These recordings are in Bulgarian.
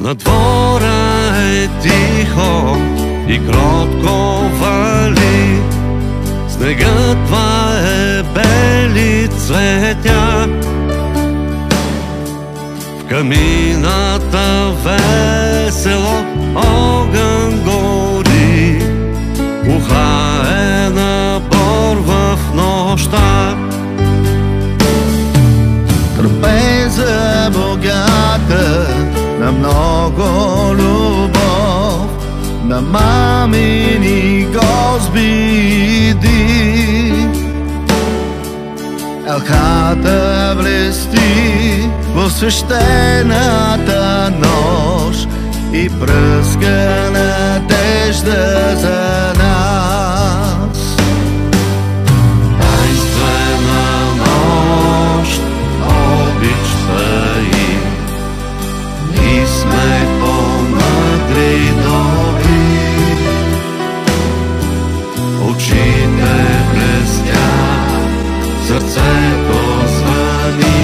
На двора е тихо и кротко вали, снегът вае бели цветя. В камината весело огън гори, ухае набор в нощта. Трапеза богата на много любов, на мамини гостбиди. Елхата блести в свещената нощ и пръска надежда за нас. Тайнствена нощ, обич таи, и сме по-мъдри, добри. Очите блестят, сърцето звъни,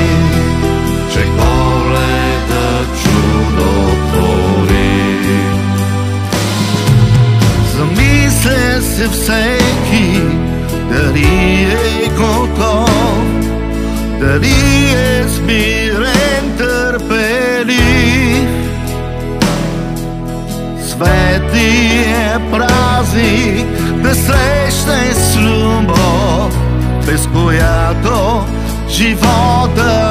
че Коледа чудо твори. Замисля се всеки, дали е готов, дали е смирен, търпелив. Светлият празник да срещне с любов, без която живота